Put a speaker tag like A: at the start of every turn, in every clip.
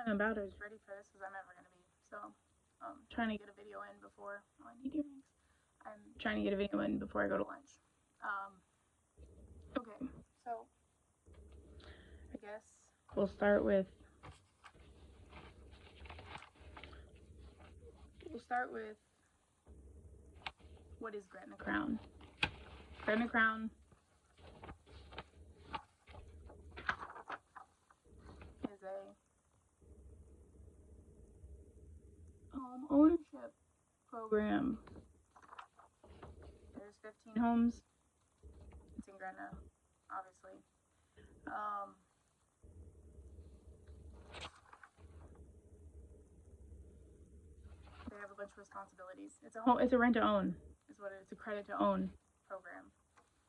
A: feeling about as ready for this as I'm ever gonna be. So, trying to get a video in before. Oh, I need earrings. I'm trying to get a video in before I go to lunch. Um, okay, so I guess we'll start with what is Gretna Crown? Gretna Crown is a home ownership program. There's 15 homes. It's in Gretna, obviously. They have a bunch of responsibilities. It's a rent to own, is what it is. It's a credit to own program.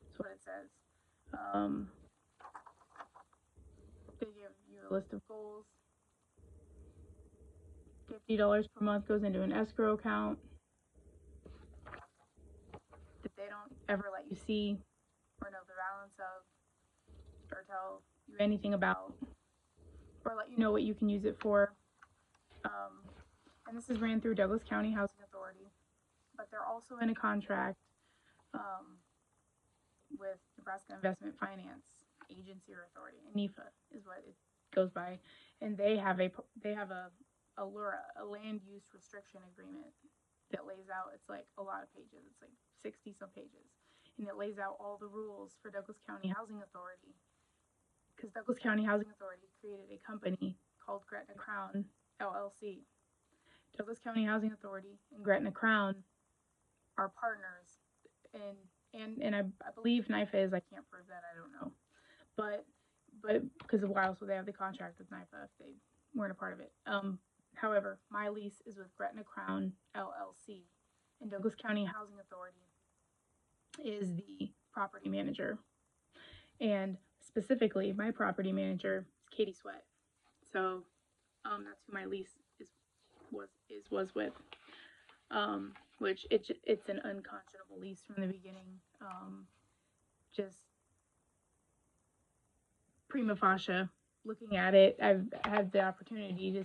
A: That's what it says. They give you a list of goals. $50 per month goes into an escrow account that they don't ever let you see or know the balance of, or tell you anything about, or let you know what you can use it for. And this is ran through Douglas County Housing Authority, but they're also in a contract with Nebraska Investment Finance Agency or Authority. NEFA is what it goes by, and they have a LURA, a land use restriction agreement that lays out. It's like a lot of pages. It's like 60 some pages, and it lays out all the rules for Douglas County Housing Authority, because Douglas County Housing Authority created a company called Gretna Crown LLC. Douglas County Housing Authority and Gretna Crown are partners, and I believe NIFA is. I can't prove that. I don't know, but because of while, so they have the contract with NIFA if they weren't a part of it. However, my lease is with Gretna Crown LLC, and Douglas County Housing Authority is the property manager, and specifically, my property manager is Katie Sweat. So that's who my lease was with. Which it's an unconscionable lease from the beginning. Just prima facie, looking at it, I've had the opportunity.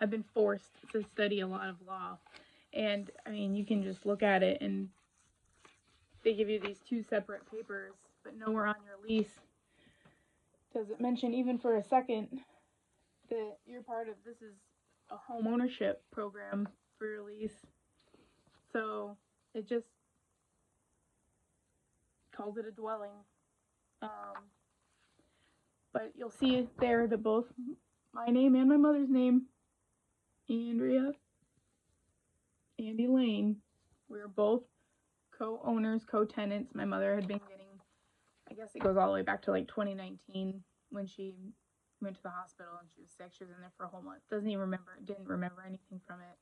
A: I've been forced to study a lot of law, and I mean, you can just look at it, and they give you these two separate papers, but nowhere on your lease does it mention, even for a second, that you're part of this is a home ownership program for your lease. So it just calls it a dwelling. But you'll see there that both my name and my mother's name, Andrea and Elaine, we were both co-owners, co-tenants. My mother had been getting, I guess it goes all the way back to like 2019 when she went to the hospital and she was sick. She was in there for a whole month. Didn't remember anything from it.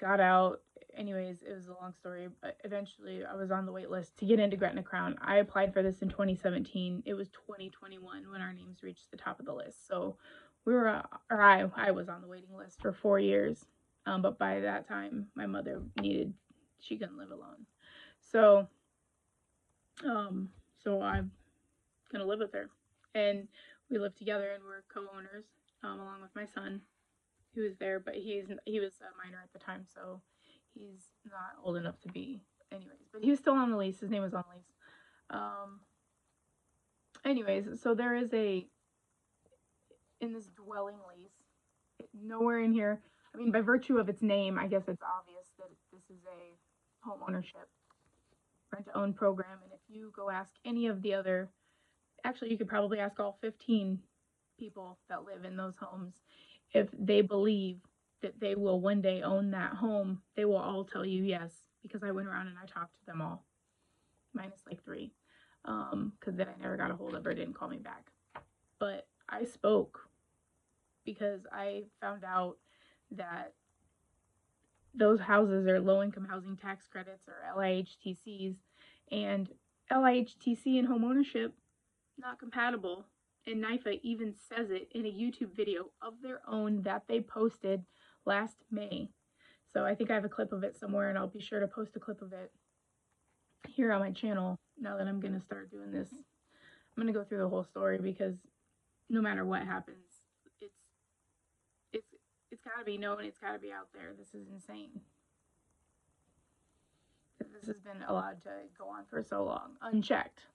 A: Got out. Anyways, it was a long story, but eventually I was on the wait list to get into Gretna Crown. I applied for this in 2017. It was 2021 when our names reached the top of the list. So I was on the waiting list for 4 years. But by that time, my mother she couldn't live alone. So I'm gonna live with her, and we live together, and we're co-owners, along with my son, who was there, but he was a minor at the time, so he's not old enough to be. Anyways, but he was still on the lease. His name was on the lease. Anyways, so there is in this dwelling lease, nowhere in here. I mean, by virtue of its name, I guess it's obvious that this is a home ownership rent-to-own program. And if you go ask any of the other, actually, you could probably ask all 15 people that live in those homes if they believe that they will one day own that home. They will all tell you yes, because I went around and I talked to them all, minus like 3, because then I never got a hold of her, didn't call me back. But I spoke because I found out that those houses are low-income housing tax credits, or LIHTCs, and LIHTC and home ownership, not compatible. And NIFA even says it in a YouTube video of their own that they posted last May. So I think I have a clip of it somewhere, and I'll be sure to post a clip of it here on my channel now that I'm going to start doing this. I'm going to go through the whole story, because no matter what happens, it's got to be known. It's got to be out there. This is insane. This has been allowed to go on for so long, unchecked.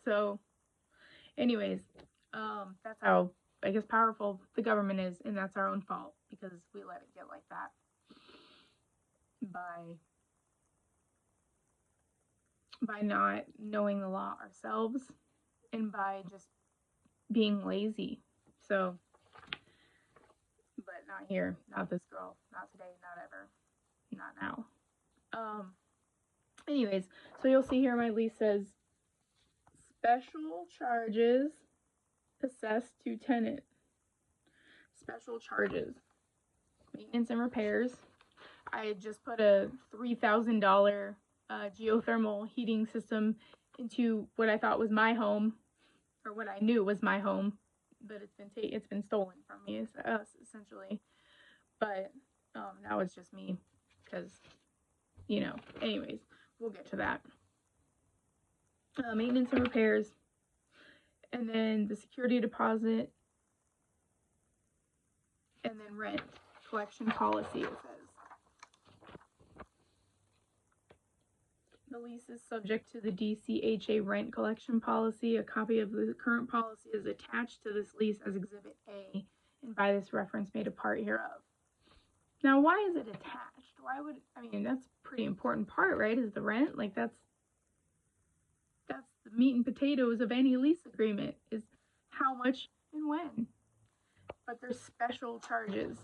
A: So, anyways, that's how, I guess, powerful the government is, and that's our own fault because we let it get like that by not knowing the law ourselves and by just being lazy. So, but not here, not this girl, not today, not ever, not now. Anyways, so you'll see here my lease says special charges assessed to tenant. Special charges, maintenance and repairs. I had just put a $3,000 geothermal heating system into what I thought was my home, or what I knew was my home, but it's been stolen from me, essentially. But now it's just me, because, you know. Anyways, we'll get to that. Maintenance and repairs, and then the security deposit, and then rent collection policy. It says the lease is subject to the DCHA rent collection policy. A copy of the current policy is attached to this lease as Exhibit A, and by this reference made a part hereof. Now, why is it attached? Why would, I mean, that's a pretty important part, right? Is the rent? Like, that's the meat and potatoes of any lease agreement, is how much and when. But there's special charges.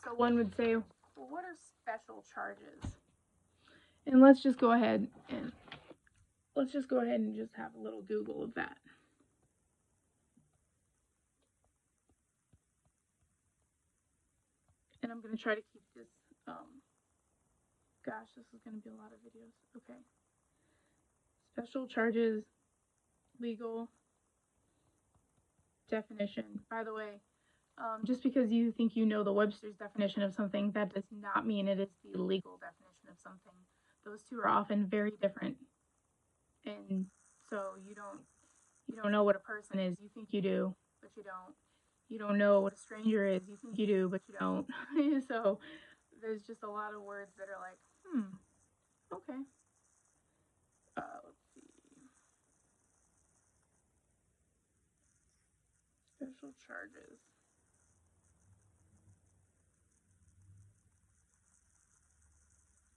A: So one would say, well, what are special charges? And let's just go ahead and just have a little Google of that. And I'm going to try to keep this, gosh, this is going to be a lot of videos. Okay. Special charges, legal definition. By the way, just because you think you know the Webster's definition of something, that does not mean it is the legal definition of something. Those two are often very different. And so you don't know what a person is. You think you do, but you don't. You don't know what a stranger is. You think you do, but you don't. So there's just a lot of words that are like, okay. Let's see. Special charges.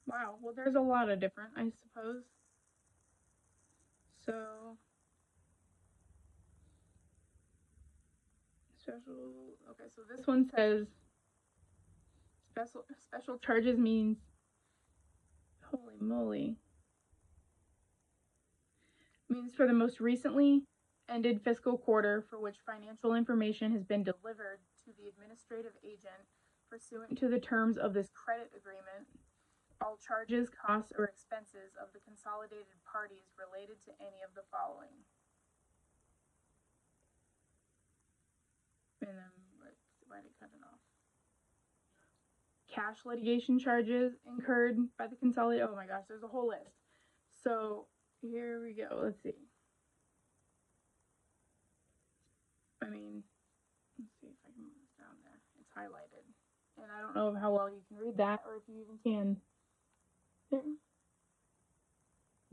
A: Wow, well, there's a lot of different, I suppose. So, okay, so this one says special charges means, holy moly, means for the most recently ended fiscal quarter for which financial information has been delivered to the administrative agent pursuant to the terms of this credit agreement, all charges, costs, or expenses of the consolidated parties related to any of the following. And then, why did it cut it off? Cash litigation charges incurred by the consolidated, oh my gosh, there's a whole list. So, here we go, let's see. I mean, let's see if I can move this down there. It's highlighted. And I don't know how well you can read that, or if you even can. There.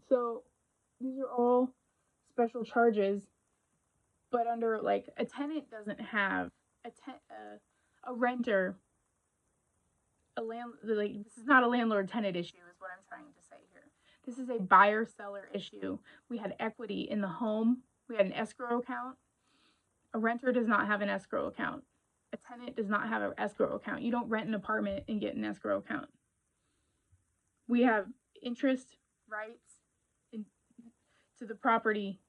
A: So, these are all special charges, but under, like, a tenant doesn't have, a renter, like, this is not a landlord-tenant issue, is what I'm trying to say here. This is a buyer-seller issue. We had equity in the home. We had an escrow account. A renter does not have an escrow account. A tenant does not have an escrow account. You don't rent an apartment and get an escrow account. We have interest rights to the property.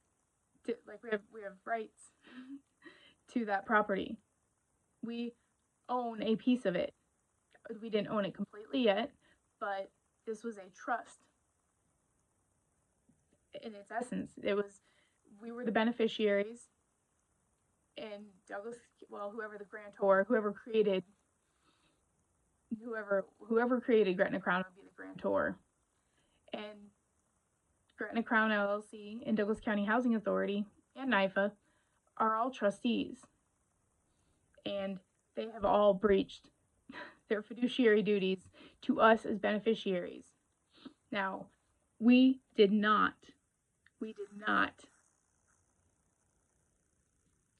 A: We have rights to that property. We own a piece of it. We didn't own it completely yet, but this was a trust. In its essence, we were the beneficiaries, and whoever the grantor, whoever created Gretna Crown would be the grantor. And Gretna Crown LLC and Douglas County Housing Authority and NYFA are all trustees. And they have all breached their fiduciary duties to us as beneficiaries. Now, we did not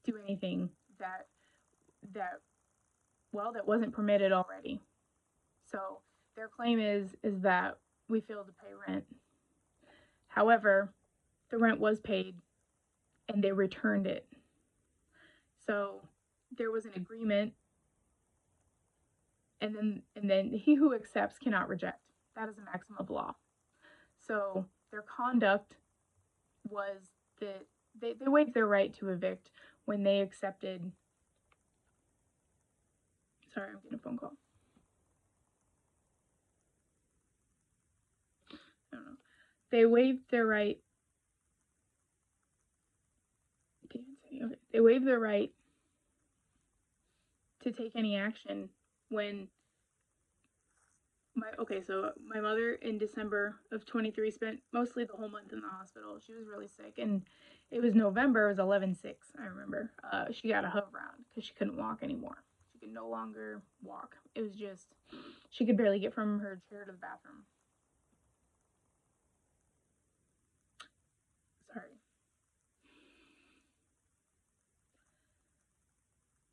A: do anything that wasn't permitted already. So their claim is that we failed to pay rent. However, the rent was paid and they returned it. So there was an agreement, and then he who accepts cannot reject. That is a maxim of law. So their conduct was that they waived their right to evict when they accepted. Sorry, I'm getting a phone call. I don't know. They waived their right. Okay. They waived their right to take any action when my mother in December of 23 spent mostly the whole month in the hospital. She was really sick, and it was November. It was 11/6. I remember. She got a hoveround because she couldn't walk anymore. She could no longer walk. It was just she could barely get from her chair to the bathroom. Sorry.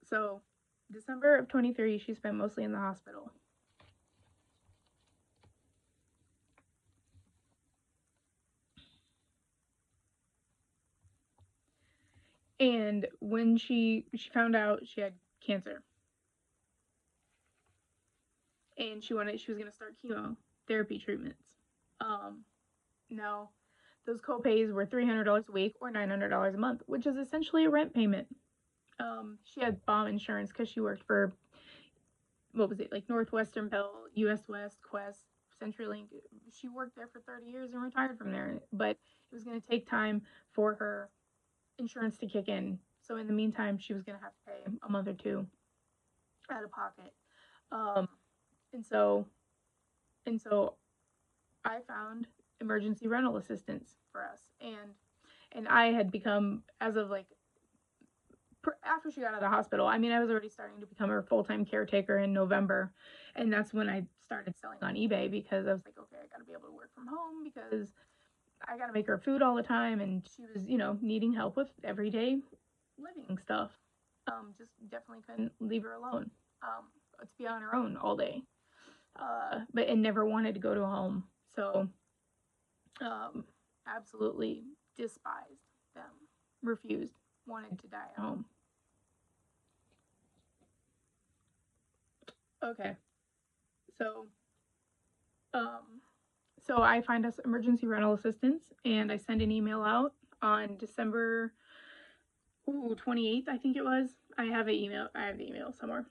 A: So, December of 23, she spent mostly in the hospital. And when she found out she had cancer, and she was going to start chemotherapy treatments. No, those copays were $300 a week or $900 a month, which is essentially a rent payment. She had bomb insurance because she worked for, what was it, like Northwestern Bell, US West, Quest, CenturyLink. She worked there for 30 years and retired from there, but it was going to take time for her insurance to kick in. So in the meantime, she was going to have to pay a month or two out of pocket. And so I found emergency rental assistance for us, and I had become, as of like after she got out of the hospital, I mean, I was already starting to become her full-time caretaker in November, and that's when I started selling on eBay, because I was like, okay, I gotta be able to work from home because I gotta make her food all the time, and she was, needing help with everyday living stuff. Just definitely couldn't leave her alone, to be on her own all day, and never wanted to go to a home. So, absolutely despised them, refused, wanted to die at home. Okay, so I find us emergency rental assistance, and I send an email out on December 28th, I think it was. I have the email somewhere.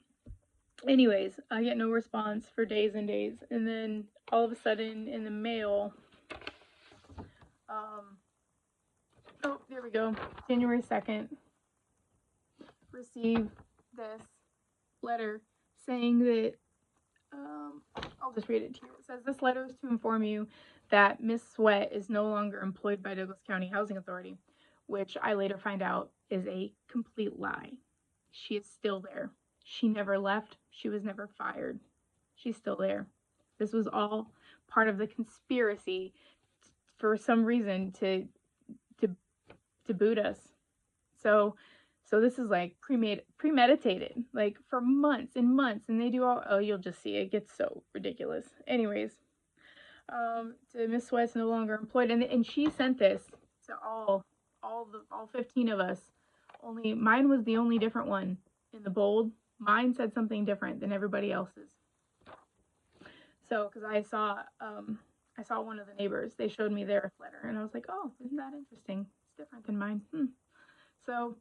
A: Anyways, I get no response for days and days, and then all of a sudden in the mail, there we go, January 2nd, receive this letter saying that, I'll just read it to you. It says, this letter is to inform you that Miss Sweat is no longer employed by Douglas County Housing Authority, which I later find out is a complete lie. She is still there. She never left. She was never fired. She's still there. This was all part of the conspiracy for some reason to boot us. So this is like premeditated, like for months and months, and they do you'll just see, it gets so ridiculous. Anyways, to Miss Sweat's no longer employed, and she sent this to all 15 of us. Only mine was the only different one in the bold. Mine said something different than everybody else's. So, because I saw one of the neighbors, they showed me their letter, and I was like, oh, isn't that interesting? It's different than mine. So,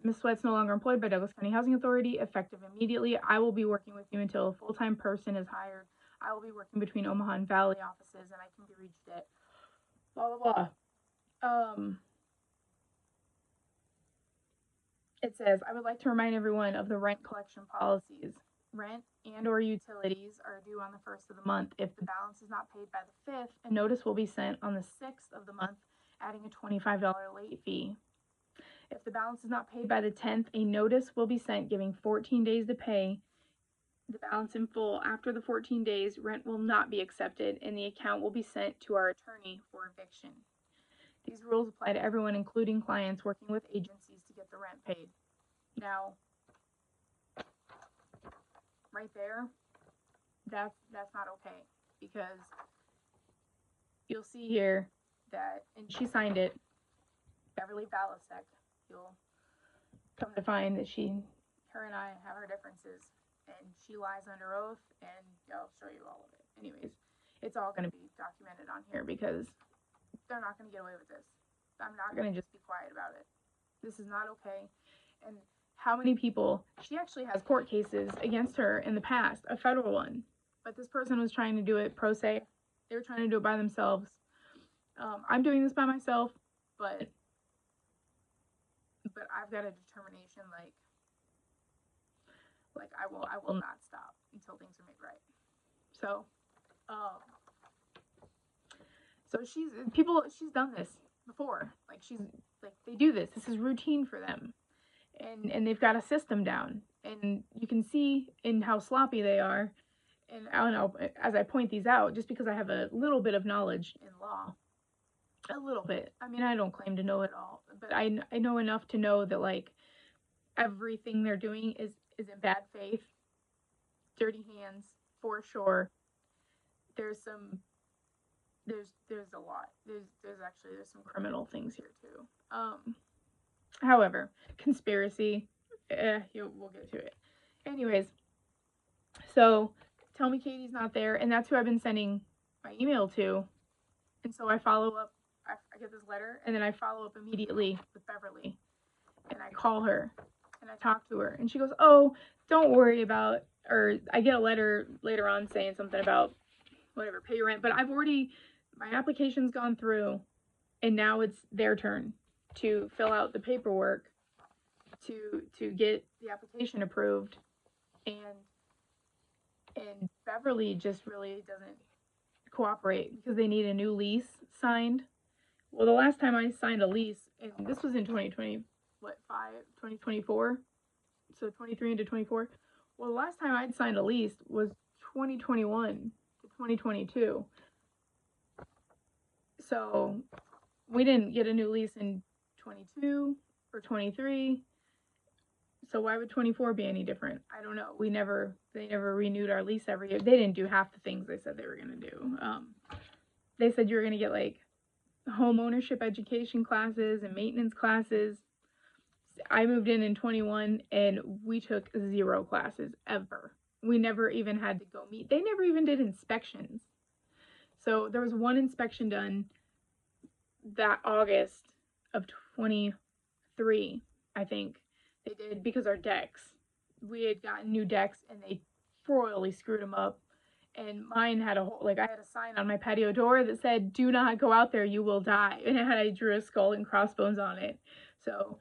A: Ms. Sweat's no longer employed by Douglas County Housing Authority, effective immediately. I will be working with you until a full-time person is hired. I will be working between Omaha and Valley offices, and I can be reached at blah, blah, blah. It says, I would like to remind everyone of the rent collection policies. Rent and or utilities are due on the 1st of the month. If the balance is not paid by the 5th, a notice will be sent on the 6th of the month, adding a $25 late fee. If the balance is not paid by the 10th, a notice will be sent giving 14 days to pay the balance in full. After the 14 days, rent will not be accepted, and the account will be sent to our attorney for eviction. These rules apply to everyone, including clients working with agencies to get the rent paid. Now, right there, that's not okay, because you'll see here that, and she signed it, Beverly Balasek. You'll come to find that her and I have our differences, and she lies under oath, and I'll show you all of it. Anyways, it's all going to be documented on here, because they're not going to get away with this. I'm not going to just be quiet about it. This is not okay. And how many people, she actually has court cases against her in the past, a federal one, but this person was trying to do it pro se. They were trying to do it by themselves. I'm doing this by myself, but I've got a determination, like I will not stop until things are made right. So, she's done this before. Like, they do this. This is routine for them. And they've got a system down. And you can see in how sloppy they are. And I don't know, as I point these out, just because I have a little bit of knowledge in law. A little bit. I mean, I don't claim to know it all, but I know enough to know that, like, everything they're doing is in bad faith, dirty hands, for sure. There's a lot. There's some criminal things here too. However, conspiracy, we'll get to it. Anyways, so tell me Katie's not there, and that's who I've been sending my email to. And so I follow up. I get this letter, and then I follow up immediately with Beverly, and I call her, and I talk to her, and she goes, "Oh, don't worry about," or I get a letter later on saying something about whatever, pay your rent, but my application's gone through, and now it's their turn to fill out the paperwork to get the application approved, and Beverly just really doesn't cooperate because they need a new lease signed. Well, the last time I signed a lease, and this was in 2024, so 23 into 24. Well, the last time I'd signed a lease was 2021 to 2022. So we didn't get a new lease in 22 or 23. So why would 24 be any different? I don't know. They never renewed our lease every year. They didn't do half the things they said they were going to do. They said you were going to get, like, home ownership education classes and maintenance classes. I moved in 21, and we took 0 classes ever. We never even had to go meet. They never even did inspections. So there was one inspection done that August of 23, I think. They did, because our decks, we had gotten new decks, and they royally screwed them up. And mine had I had a sign on my patio door that said, "Do not go out there, you will die." And I drew a skull and crossbones on it. So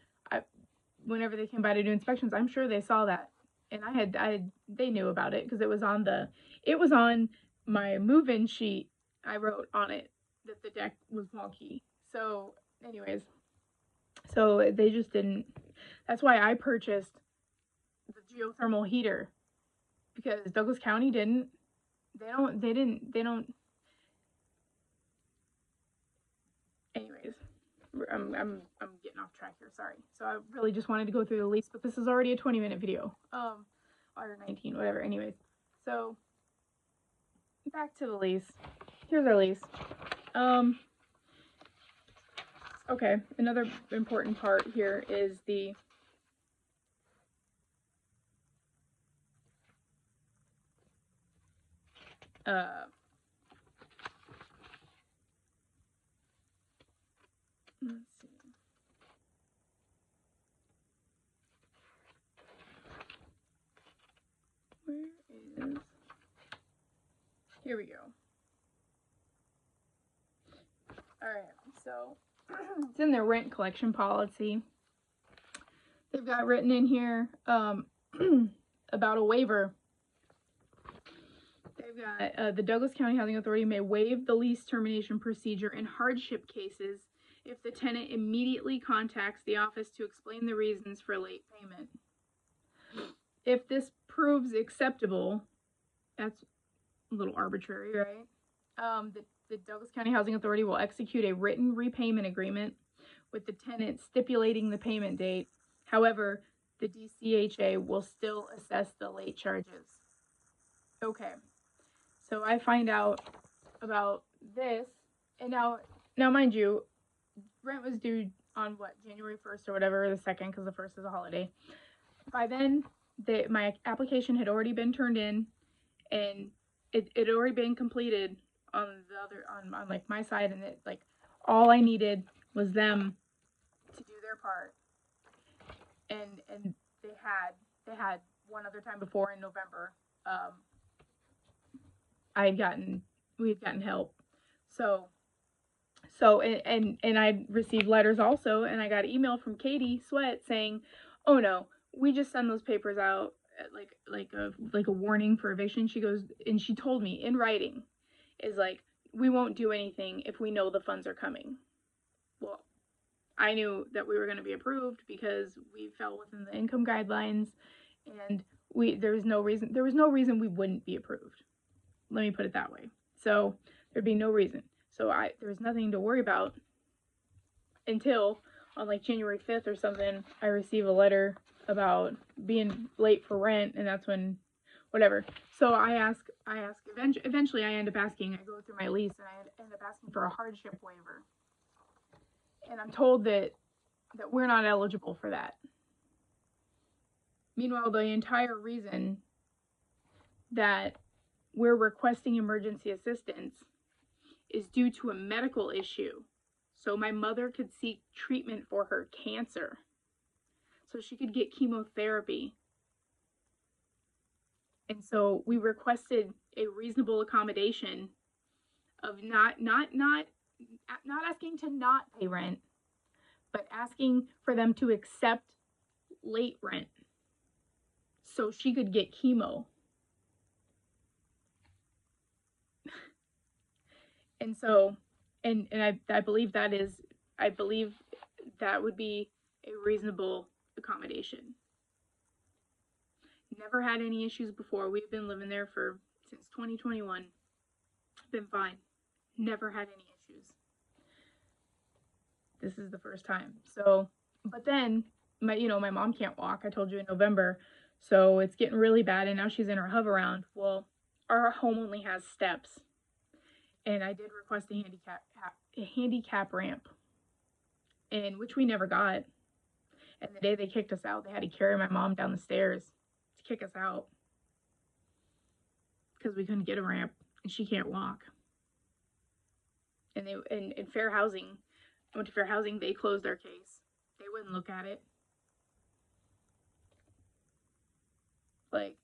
A: whenever they came by to do inspections, I'm sure they saw that. And they knew about it, because it was on my move-in sheet. I wrote on it that the deck was wonky. So anyways, so they just didn't. That's why I purchased the geothermal heater, because Douglas County didn't. They don't. Anyways, I'm getting off track here. Sorry. So I really just wanted to go through the lease, but this is already a 20-minute video. Or 19, whatever. Anyways, so back to the lease. Here's our lease. Okay. Another important part here is the let's see. Where is, here we go. Alright, so it's in their rent collection policy. They've got written in here about a waiver. They've got the Douglas County Housing Authority may waive the lease termination procedure in hardship cases if the tenant immediately contacts the office to explain the reasons for late payment. If this proves acceptable, that's a little arbitrary, right? The Douglas County Housing Authority will execute a written repayment agreement with the tenant stipulating the payment date. However, the DCHA will still assess the late charges. Okay, so I find out about this, and now mind you, rent was due on what, January 1st or whatever, the 2nd, because the 1st is a holiday. By then, my application had already been turned in, and it had already been completed on the other, on like my side, and it, like, all I needed was them to do their part, and they had one other time before in November. We had gotten help, so and I received letters also, and I got email from Katie Sweat saying, "Oh no, we just send those papers out like a warning for eviction." She goes, and she told me in writing, is like, "We won't do anything if we know the funds are coming." Well, I knew that we were going to be approved because we fell within the income guidelines, and there was no reason we wouldn't be approved. Let me put it that way. So there'd be no reason. So there was nothing to worry about until on like January 5th or something, I receive a letter about being late for rent, and that's when, whatever. So I ask, eventually I end up asking, I go through my lease, and I end up asking for a hardship waiver. And I'm told that we're not eligible for that. Meanwhile, the entire reason that we're requesting emergency assistance is due to a medical issue. So my mother could seek treatment for her cancer, so she could get chemotherapy. And so we requested a reasonable accommodation of not asking to not pay rent, but asking for them to accept late rent so she could get chemo. And so, and I believe that would be a reasonable accommodation. Never had any issues before. We've been living there since 2021. Been fine. Never had any issues. This is the first time. So, but then my mom can't walk. I told you in November. So it's getting really bad, and now she's in her hover-round. Well, our home only has steps. And I did request a handicap ramp, and which we never got. And the day they kicked us out, they had to carry my mom down the stairs to kick us out because we couldn't get a ramp, and she can't walk. And in Fair Housing, I went to Fair Housing. They closed their case. They wouldn't look at it. Like,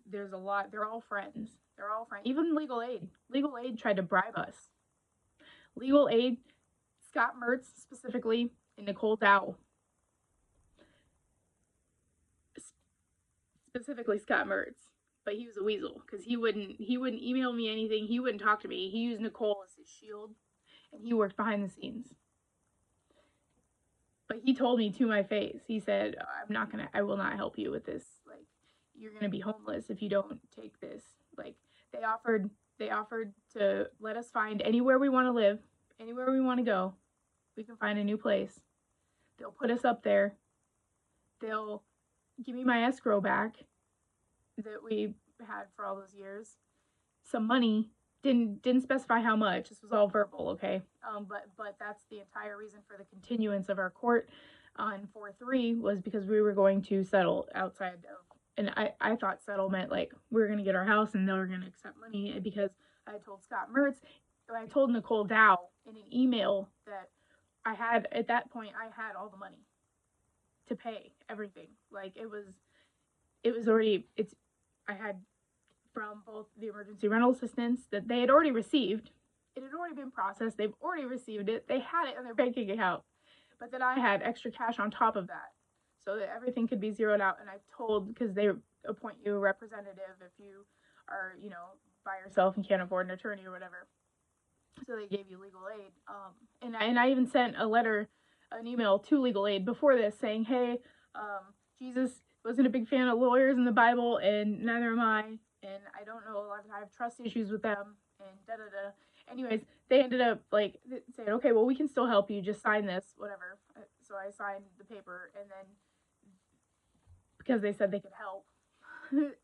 A: there's a lot. They're all friends. Even legal aid. Legal aid tried to bribe us. Legal aid, Scott Mertz specifically, and Nicole Dow. Specifically Scott Mertz, but he was a weasel because he wouldn't email me anything. He wouldn't talk to me. He used Nicole as his shield, and he worked behind the scenes. But he told me to my face. He said, I will not help you with this. Like, you're gonna be homeless if you don't take this. Like, they offered to let us find anywhere we want to live, anywhere we want to go. We can find a new place. They'll put us up there. They'll give me my escrow back that we had for all those years. Some money. Didn't specify how much. This was all verbal, okay? But that's the entire reason for the continuance of our court on 4-3 was because we were going to settle outside of. And I thought settlement, like, we were going to get our house and they were going to accept money, because I told Scott Mertz, I told Nicole Dow in an email that I had, at that point, I had all the money to pay everything. Like, I had from both the emergency rental assistance that they had already received. It had already been processed. They've already received it. They had it in their banking account. But then I had extra cash on top of that, so that everything could be zeroed out. And I've told, because they appoint you a representative if you are, by yourself and can't afford an attorney or whatever. so they gave you legal aid. And I even sent an email to legal aid before this saying, hey, Jesus wasn't a big fan of lawyers in the Bible, and neither am I, and I don't know, I have trust issues with them, and da da da. Anyways, they ended up like saying, okay, well, we can still help you, just sign this, whatever. So I signed the paper, and then because they said they could help,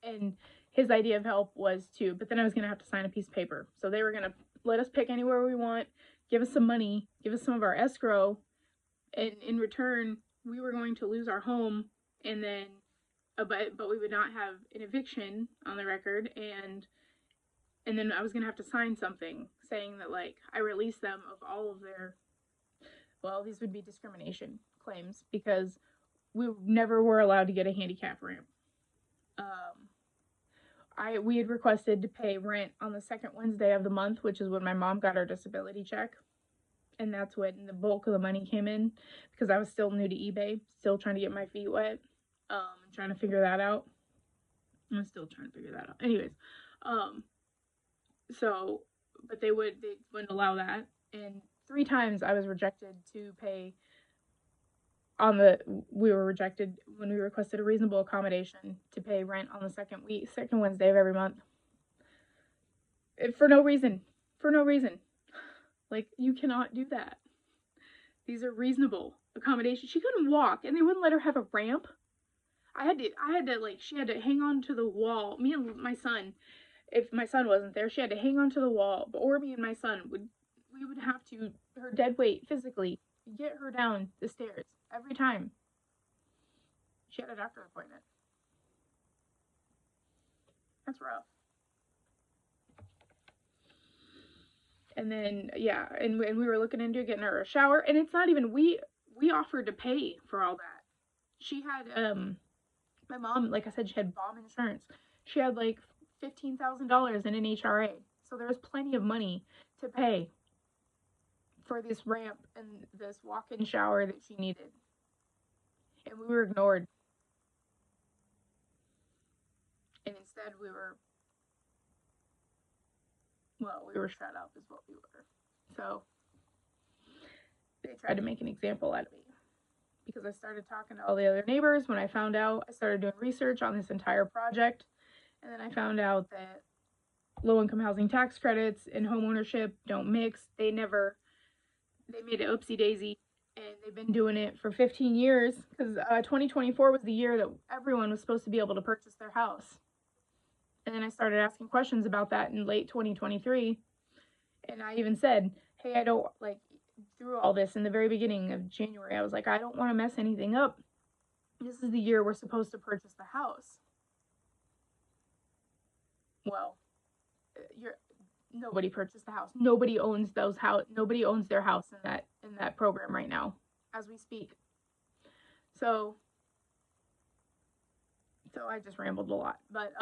A: and his idea of help was to, but then I was gonna have to sign a piece of paper. So they were gonna let us pick anywhere we want, give us some money, give us some of our escrow, and in return, we were going to lose our home, and then, but we would not have an eviction on the record, and then I was gonna have to sign something saying that like I release them of all of their, well, these would be discrimination claims because we never were allowed to get a handicap ramp. We had requested to pay rent on the second Wednesday of the month, which is when my mom got her disability check. And that's when the bulk of the money came in because I was still new to eBay, still trying to get my feet wet, trying to figure that out. I'm still trying to figure that out. Anyways, so, but they wouldn't allow that. And 3 times I was rejected to pay we were rejected when we requested a reasonable accommodation to pay rent on the second Wednesday of every month. For no reason. Like, you cannot do that. These are reasonable accommodations. She couldn't walk, and they wouldn't let her have a ramp. I had to like, she had to hang on to the wall. Me and my son, if my son wasn't there, she had to hang on to the wall, or me and my son we would have to, her dead weight physically, get her down the stairs every time. She had a doctor appointment. That's rough. And then, yeah, and we were looking into getting her a shower, and it's not even, we offered to pay for all that. She had, my mom, like I said, she had bomb insurance. She had like $15,000 in an HRA. So there was plenty of money to pay for this ramp and this walk-in shower that she needed. And we were ignored. And instead we were shut up is what we were. So they tried to make an example out of me. Because I started talking to all the other neighbors. When I found out, I started doing research on this entire project. And then I found out that low-income housing tax credits and homeownership don't mix. They made it oopsie-daisy. And they've been doing it for 15 years. Because 2024 was the year that everyone was supposed to be able to purchase their house. And then I started asking questions about that in late 2023. And I even said, hey, I don't, like, through all this in the very beginning of January, I was like, I don't want to mess anything up. This is the year we're supposed to purchase the house. Well, nobody purchased the house. Nobody owns Nobody owns their house in that program right now, as we speak. So I just rambled a lot, but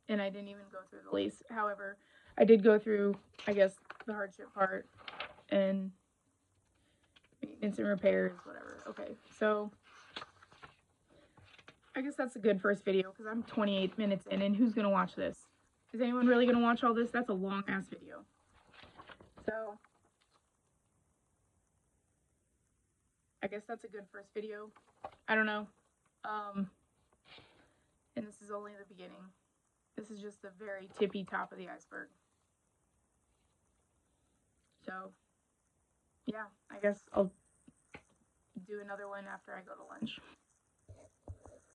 A: and I didn't even go through the lease. However, I did go through, I guess, the hardship part and maintenance and repairs, whatever. Okay, so I guess that's a good first video because I'm 28 minutes in, and who's gonna watch this? Is anyone really gonna watch all this? That's a long ass video. So I guess that's a good first video. I don't know. And this is only the beginning. This is just the very tippy top of the iceberg. So yeah, I guess I'll do another one after I go to lunch.